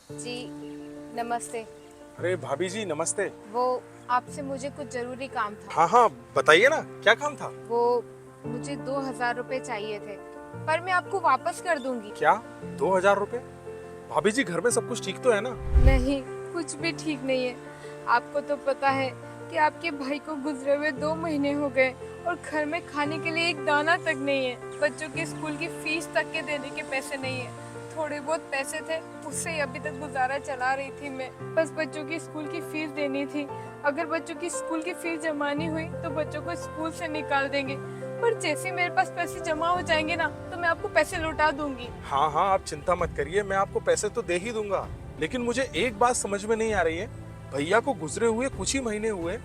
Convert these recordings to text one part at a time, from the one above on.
जी नमस्ते। अरे भाभी जी नमस्ते। वो आपसे मुझे कुछ जरूरी काम था। हाँ हाँ, बताइए ना क्या काम था। वो मुझे 2,000 रुपए चाहिए थे, पर मैं आपको वापस कर दूंगी। क्या 2,000 रुपए? भाभी जी घर में सब कुछ ठीक तो है ना? नहीं, कुछ भी ठीक नहीं है। आपको तो पता है कि आपके भाई को गुजरे हुए 2 महीने हो गए और घर में खाने के लिए एक दाना तक नहीं है। बच्चों के स्कूल की फीस तक के देने के पैसे नहीं है। थोड़े बहुत पैसे थे, उससे ही अभी तक गुजारा चला रही थी मैं। बस बच्चों की स्कूल की फीस देनी थी। अगर बच्चों की स्कूल की फीस जमा नहीं हुई तो बच्चों को स्कूल से निकाल देंगे। पर जैसे मेरे पास पैसे जमा हो जाएंगे ना, तो मैं आपको पैसे लौटा दूंगी। हाँ हाँ, आप चिंता मत करिए, मैं आपको पैसे तो दे ही दूंगा। लेकिन मुझे एक बात समझ में नहीं आ रही है। भैया को गुजरे हुए कुछ ही महीने हुए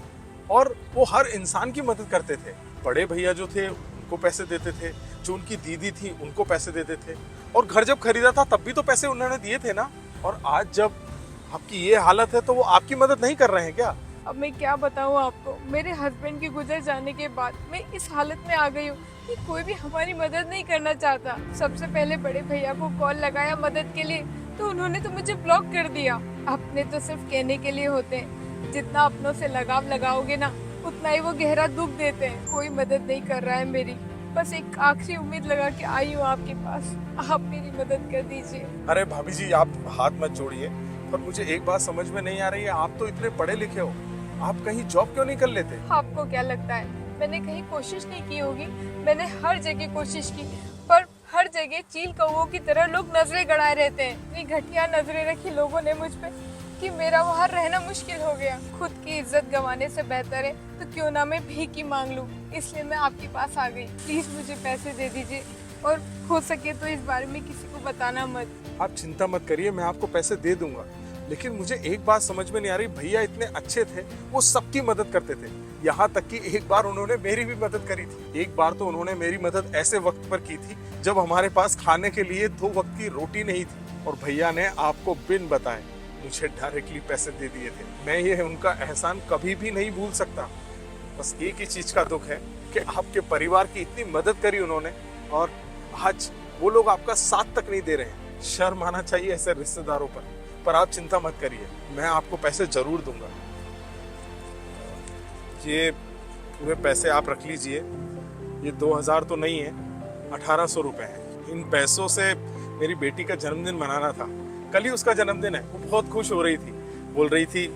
और वो हर इंसान की मदद करते थे। बड़े भैया जो थे उनको पैसे देते थे, जो उनकी दीदी थी उनको पैसे देते थे, और घर जब खरीदा था तब भी तो पैसे उन्होंने दिए थे ना। और आज जब आपकी ये हालत है तो वो आपकी मदद नहीं कर रहे हैं क्या? अब मैं क्या बताऊँ आपको, मेरे हस्बैंड के गुजर जाने के बाद मैं इस हालत में आ गई हूँ कि कोई भी हमारी मदद नहीं करना चाहता। सबसे पहले बड़े भैया को कॉल लगाया मदद के लिए, तो उन्होंने तो मुझे ब्लॉक कर दिया। अपने तो सिर्फ कहने के लिए होते हैं, जितना अपनों से लगाव लगाओगे ना, उतना ही वो गहरा दुख देते हैं। कोई मदद नहीं कर रहा है मेरी। बस एक आखिरी उम्मीद लगा के आई हूँ आपके पास, आप मेरी मदद कर दीजिए। अरे भाभी जी आप हाथ मत जोड़िए। पर मुझे एक बात समझ में नहीं आ रही है, आप तो इतने पढ़े लिखे हो, आप कहीं जॉब क्यों नहीं कर लेते? आपको क्या लगता है मैंने कहीं कोशिश नहीं की होगी? मैंने हर जगह कोशिश की, पर हर जगह चील कौओं की तरह लोग नजरें गड़ाए रहते हैं। इतनी घटिया नजरें रखी लोगों ने मुझ पे कि मेरा वहाँ रहना मुश्किल हो गया। खुद की इज्जत गंवाने से बेहतर है तो क्यों ना मैं भीख ही मांग लूं। इसलिए मैं आपके पास आ गई। प्लीज मुझे पैसे दे दीजिए, और हो सके तो इस बारे में किसी को बताना मत। आप चिंता मत करिए, मैं आपको पैसे दे दूंगा। लेकिन मुझे एक बात समझ में नहीं आ रही, भैया इतने अच्छे थे, वो सबकी मदद करते थे। यहाँ तक कि एक बार उन्होंने मेरी भी मदद करी थी। एक बार तो उन्होंने मेरी मदद ऐसे वक्त पर की थी जब हमारे पास खाने के लिए 2 वक्त की रोटी नहीं थी, और भैया ने आपको बिन बताए मुझे डायरेक्टली पैसे दे दिए थे। मैं ये उनका एहसान कभी भी नहीं भूल सकता। बस एक ही चीज का दुख है कि आपके परिवार की इतनी मदद करी उन्होंने, और आज वो लोग आपका साथ तक नहीं दे रहे हैं। शर्म आना चाहिए ऐसे रिश्तेदारों पर आप चिंता मत करिए, मैं आपको पैसे जरूर दूंगा। ये पूरे पैसे आप रख लीजिए। ये 2,000 तो नहीं है, 1,800 रुपए हैं। इन पैसों से मेरी बेटी का जन्मदिन मनाना था। कल ही उसका जन्मदिन है। वो बहुत खुश हो रही थी, बोल रही थी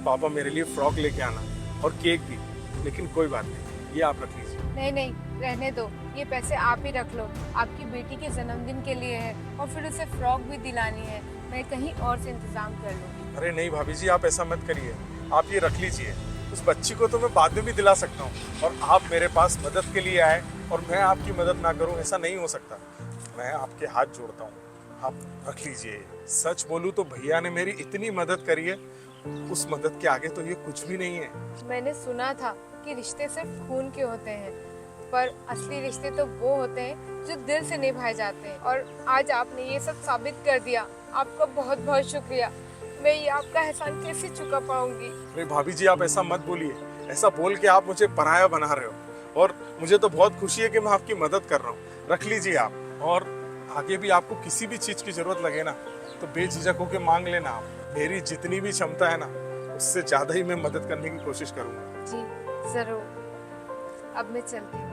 पापा मेरे लिए फ्रॉक लेके आना और केक भी। लेकिन कोई बात नहीं, ये आप रख लीजिए। नहीं नहीं, रहने दो। ये पैसे आप ही रख लो। आपकी बेटी के जन्मदिन के लिए है, और फिर उसे फ्रॉक भी दिलानी है। मैं कहीं और से इंतजाम कर लूंगी। अरे नहीं भाभी जी, आप ऐसा मत करिए, आप ये रख लीजिए। उस बच्ची को तो मैं बाद में भी दिला सकता हूँ, और आप मेरे पास मदद के लिए आए और मैं आपकी मदद ना करूँ, ऐसा नहीं हो सकता। मैं आपके हाथ जोड़ता हूँ, आप रख लीजिए। सच बोलूँ तो भैया ने मेरी इतनी मदद करी है, उस मदद के आगे तो ये कुछ भी नहीं है। मैंने सुना था कि रिश्ते सिर्फ खून के होते हैं, पर असली रिश्ते तो वो होते हैं जो दिल से निभाए जाते हैं। और आज आपने ये सब साबित कर दिया। आपका बहुत बहुत शुक्रिया। मैं ये आपका एहसान कैसे चुका पाऊंगी? अरे भाभी जी आप ऐसा मत बोलिए। ऐसा बोल के आप मुझे पराया बना रहे हो, और मुझे तो बहुत खुशी है कि मैं आपकी मदद कर रहा हूँ। रख लीजिए आप, और आगे भी आपको किसी भी चीज की जरूरत लगे ना तो बेझिझक होकर मांग लेना। आप मेरी जितनी भी क्षमता है ना, उससे ज्यादा ही मैं मदद करने की कोशिश करूंगा। जी जरूर। अब मैं चलती हूँ।